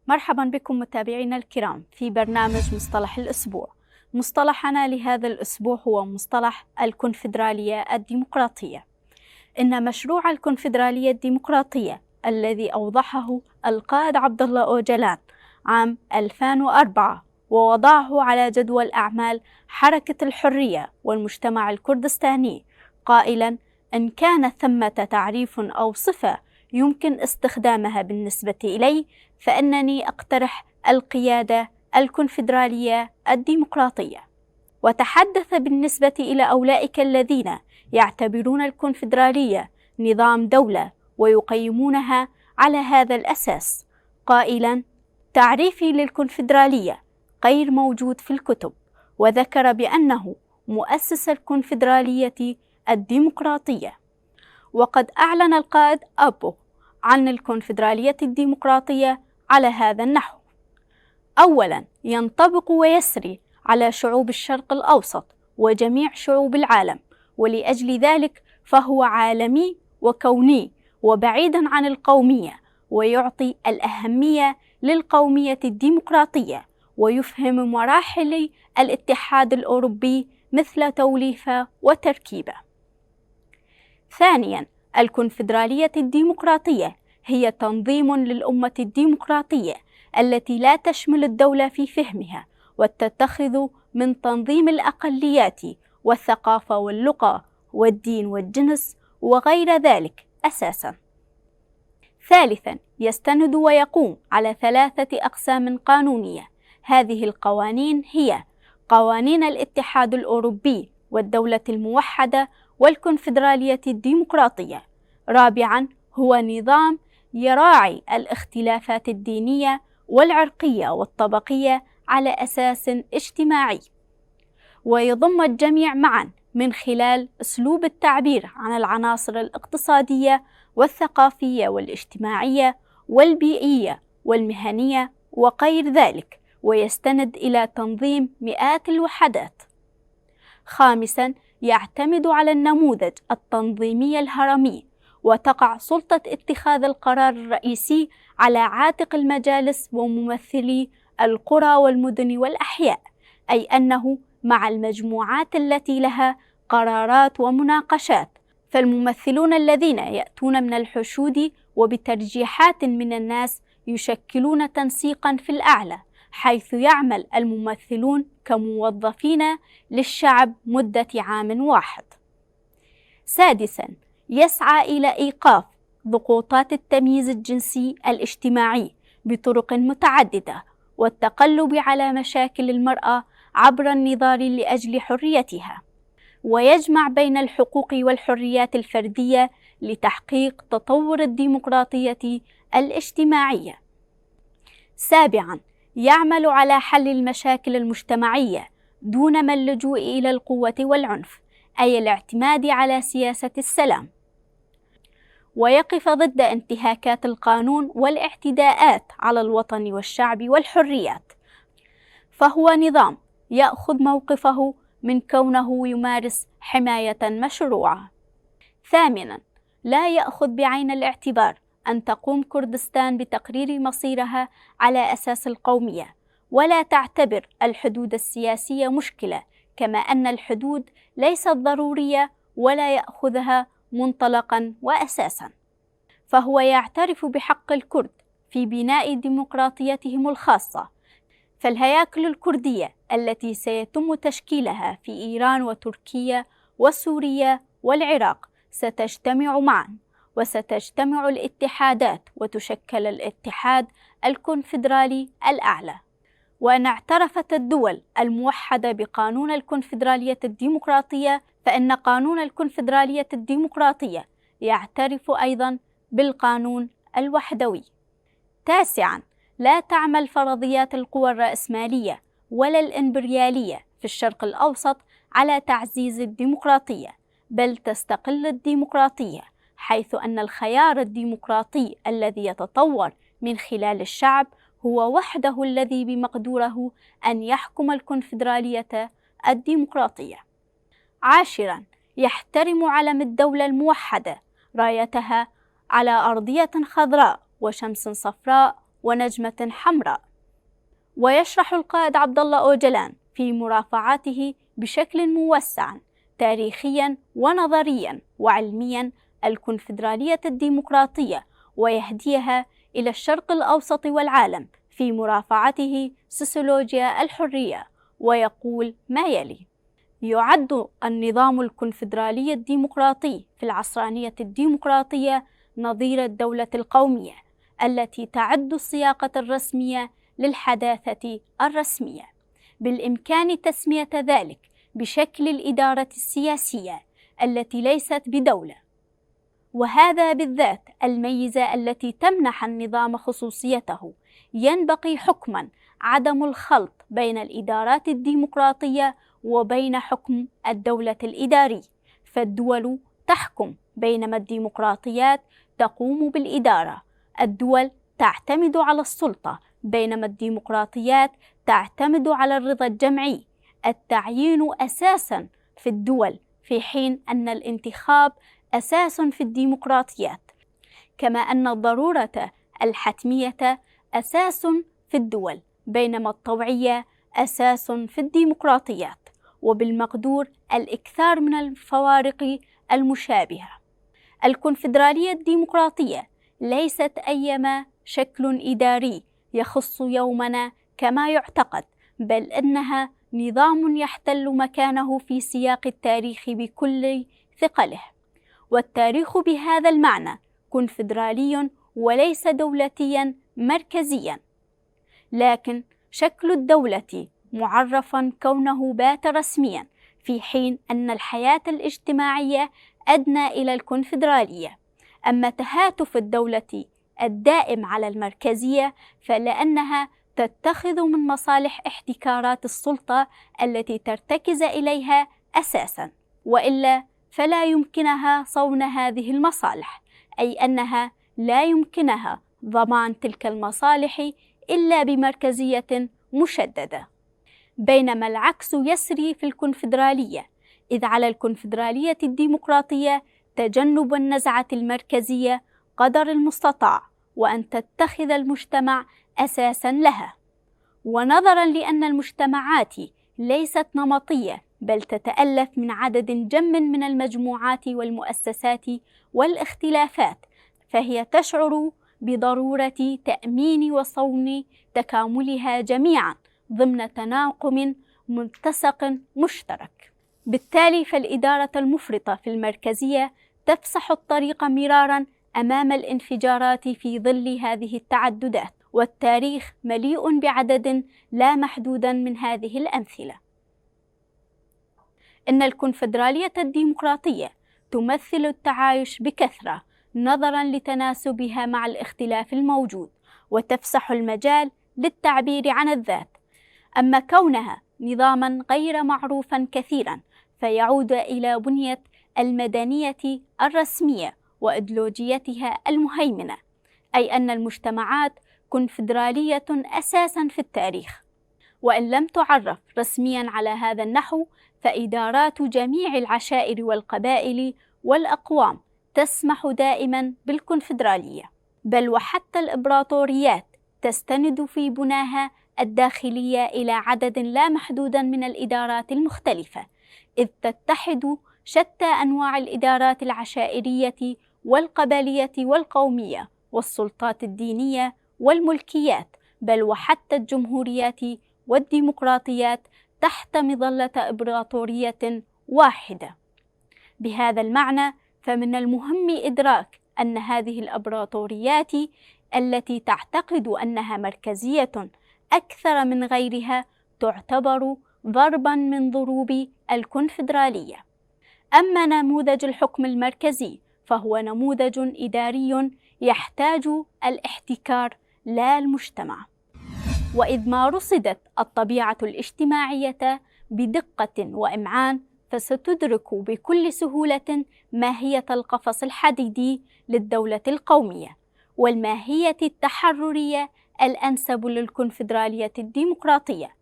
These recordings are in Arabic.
مرحبا بكم متابعينا الكرام في برنامج مصطلح الأسبوع. مصطلحنا لهذا الأسبوع هو مصطلح الكونفدرالية الديمقراطية. إن مشروع الكونفدرالية الديمقراطية الذي أوضحه القائد عبد الله أوجلان عام 2004 ووضعه على جدول أعمال حركة الحرية والمجتمع الكردستاني، قائلا إن كان ثمة تعريف أو صفة يمكن استخدامها بالنسبة إلي فإنني أقترح القيادة الكونفدرالية الديمقراطية. وتحدث بالنسبة إلى أولئك الذين يعتبرون الكونفدرالية نظام دولة ويقيمونها على هذا الأساس، قائلا تعريفي للكونفدرالية غير موجود في الكتب، وذكر بأنه مؤسس الكونفدرالية الديمقراطية. وقد أعلن القائد أبو عن الكونفدرالية الديمقراطية على هذا النحو: أولاً، ينطبق ويسري على شعوب الشرق الأوسط وجميع شعوب العالم، ولأجل ذلك فهو عالمي وكوني وبعيداً عن القومية، ويعطي الأهمية للقومية الديمقراطية، ويفهم مراحل الاتحاد الأوروبي مثل توليفة وتركيبة. ثانياً، الكونفدرالية الديمقراطية هي تنظيم للأمة الديمقراطية التي لا تشمل الدولة في فهمها، وتتخذ من تنظيم الأقليات والثقافة واللغة والدين والجنس وغير ذلك أساساً. ثالثاً، يستند ويقوم على 3 أقسام قانونية. هذه القوانين هي قوانين الاتحاد الأوروبي والدولة الموحدة والكونفدرالية الديمقراطية. رابعاً، هو نظام يراعي الاختلافات الدينية والعرقية والطبقية على أساس اجتماعي، ويضم الجميع معاً من خلال أسلوب التعبير عن العناصر الاقتصادية والثقافية والاجتماعية والبيئية والمهنية وغير ذلك، ويستند إلى تنظيم مئات الوحدات. خامساً، يعتمد على النموذج التنظيمي الهرمي، وتقع سلطة اتخاذ القرار الرئيسي على عاتق المجالس وممثلي القرى والمدن والأحياء، أي أنه مع المجموعات التي لها قرارات ومناقشات، فالممثلون الذين يأتون من الحشود وبترجيحات من الناس يشكلون تنسيقاً في الأعلى، حيث يعمل الممثلون كموظفين للشعب مدة عام واحد. سادساً، يسعى إلى إيقاف ضغوطات التمييز الجنسي الاجتماعي بطرق متعددة والتقلب على مشاكل المرأة عبر النضال لأجل حريتها، ويجمع بين الحقوق والحريات الفردية لتحقيق تطور الديمقراطية الاجتماعية. سابعاً، يعمل على حل المشاكل المجتمعية دون ما اللجوء إلى القوة والعنف، أي الاعتماد على سياسة السلام، ويقف ضد انتهاكات القانون والاعتداءات على الوطن والشعب والحريات، فهو نظام يأخذ موقفه من كونه يمارس حماية مشروعة. ثامناً، لا يأخذ بعين الاعتبار أن تقوم كردستان بتقرير مصيرها على أساس القومية، ولا تعتبر الحدود السياسية مشكلة، كما أن الحدود ليست ضرورية ولا يأخذها منطلقاً وأساساً، فهو يعترف بحق الكرد في بناء ديمقراطيتهم الخاصة. فالهياكل الكردية التي سيتم تشكيلها في إيران وتركيا وسوريا والعراق ستجتمع معاً، وستجتمع الاتحادات وتشكل الاتحاد الكونفدرالي الأعلى. وأن اعترفت الدول الموحدة بقانون الكونفدرالية الديمقراطية، فإن قانون الكونفدرالية الديمقراطية يعترف أيضاً بالقانون الوحدوي. تاسعاً، لا تعمل فرضيات القوى الرأسمالية ولا الإمبريالية في الشرق الأوسط على تعزيز الديمقراطية، بل تستقل الديمقراطية، حيث أن الخيار الديمقراطي الذي يتطور من خلال الشعب هو وحده الذي بمقدوره أن يحكم الكونفدرالية الديمقراطية. عاشراً، يحترم علم الدولة الموحدة رايتها على أرضية خضراء وشمس صفراء ونجمة حمراء. ويشرح القائد عبد الله أوجلان في مرافعاته بشكل موسع تاريخيا ونظريا وعلميا الكونفدرالية الديمقراطية ويهديها إلى الشرق الأوسط والعالم في مرافعته سوسيولوجيا الحرية، ويقول ما يلي: يعد النظام الكونفدرالي الديمقراطي في العصرانية الديمقراطية نظير الدولة القومية التي تعد السياقة الرسمية للحداثة الرسمية، بالإمكان تسمية ذلك بشكل الإدارة السياسية التي ليست بدولة، وهذا بالذات الميزة التي تمنح النظام خصوصيته. ينبغي حكماً عدم الخلط بين الإدارات الديمقراطية وبين حكم الدولة الإداري، فالدول تحكم بينما الديمقراطيات تقوم بالإدارة. الدول تعتمد على السلطة بينما الديمقراطيات تعتمد على الرضا الجمعي. التعيين أساساً في الدول في حين أن الانتخاب أساس في الديمقراطيات، كما أن الضرورة الحتمية أساس في الدول بينما الطوعية أساس في الديمقراطيات، وبالمقدور الإكثار من الفوارق المشابهة. الكونفدرالية الديمقراطية ليست أيما شكل إداري يخص يومنا كما يعتقد، بل أنها نظام يحتل مكانه في سياق التاريخ بكل ثقله، والتاريخ بهذا المعنى كونفدرالي وليس دولتيا مركزيا. لكن شكل الدولة معرفا كونه بات رسميا، في حين أن الحياة الاجتماعية أدنى إلى الكونفدرالية. أما تهاتف الدولة الدائم على المركزية فلأنها تتخذ من مصالح احتكارات السلطة التي ترتكز إليها أساسا، وإلا فلا يمكنها صون هذه المصالح، أي أنها لا يمكنها ضمان تلك المصالح إلا بمركزية مشددة. بينما العكس يسري في الكونفدرالية، إذ على الكونفدرالية الديمقراطية تجنب النزعة المركزية قدر المستطاع، وأن تتخذ المجتمع أساساً لها. ونظراً لأن المجتمعات ليست نمطية بل تتألف من عدد جم من المجموعات والمؤسسات والاختلافات، فهي تشعر بضرورة تأمين وصون تكاملها جميعاً ضمن تناغم متسق مشترك. بالتالي فالإدارة المفرطة في المركزية تفسح الطريق مراراً أمام الانفجارات في ظل هذه التعددات، والتاريخ مليء بعدد لا محدوداً من هذه الأمثلة. إن الكونفدرالية الديمقراطية تمثل التعايش بكثرة نظراً لتناسبها مع الاختلاف الموجود، وتفسح المجال للتعبير عن الذات. أما كونها نظاماً غير معروفاً كثيراً فيعود إلى بنية المدنية الرسمية وإيديولوجيتها المهيمنة، أي أن المجتمعات كونفدرالية أساساً في التاريخ، وإن لم تعرف رسمياً على هذا النحو فإدارات جميع العشائر والقبائل والأقوام تسمح دائماً بالكونفدرالية، بل وحتى الإمبراطوريات تستند في بناها الداخلية إلى عدد لا محدود من الإدارات المختلفة، إذ تتحد شتى أنواع الإدارات العشائرية والقبلية والقومية والسلطات الدينية والملكيات، بل وحتى الجمهوريات والديمقراطيات تحت مظلة إمبراطورية واحدة. بهذا المعنى فمن المهم إدراك أن هذه الإمبراطوريات التي تعتقد أنها مركزية أكثر من غيرها تعتبر ضرباً من ضروب الكونفدرالية. أما نموذج الحكم المركزي فهو نموذج إداري يحتاج الاحتكار لا المجتمع. وإذ ما رصدت الطبيعة الاجتماعية بدقة وإمعان فستدرك بكل سهولة ماهية القفص الحديدي للدولة القومية والماهية التحررية الأنسب للكونفدرالية الديمقراطية.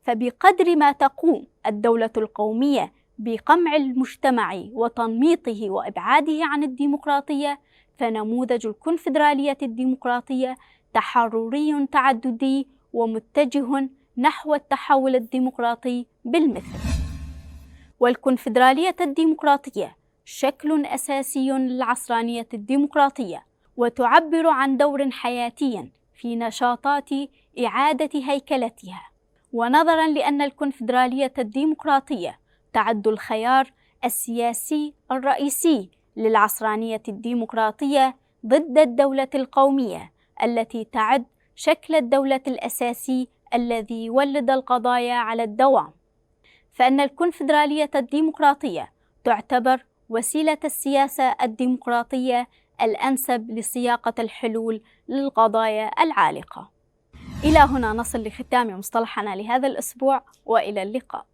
فبقدر ما تقوم الدولة القومية بقمع المجتمع وتنميطه وإبعاده عن الديمقراطية، فنموذج الكونفدرالية الديمقراطية تحرري تعددي ومتجه نحو التحول الديمقراطي بالمثل. والكونفدرالية الديمقراطية شكل أساسي للعصرانية الديمقراطية، وتعبر عن دور حياتي في نشاطات إعادة هيكلتها. ونظرا لأن الكونفدرالية الديمقراطية تعد الخيار السياسي الرئيسي للعصرانية الديمقراطية ضد الدولة القومية التي تعد شكل الدولة الأساسي الذي يولد القضايا على الدوام، فإن الكونفدرالية الديمقراطية تعتبر وسيلة السياسة الديمقراطية الأنسب لصياغة الحلول للقضايا العالقة. إلى هنا نصل لختام مصطلحنا لهذا الأسبوع، وإلى اللقاء.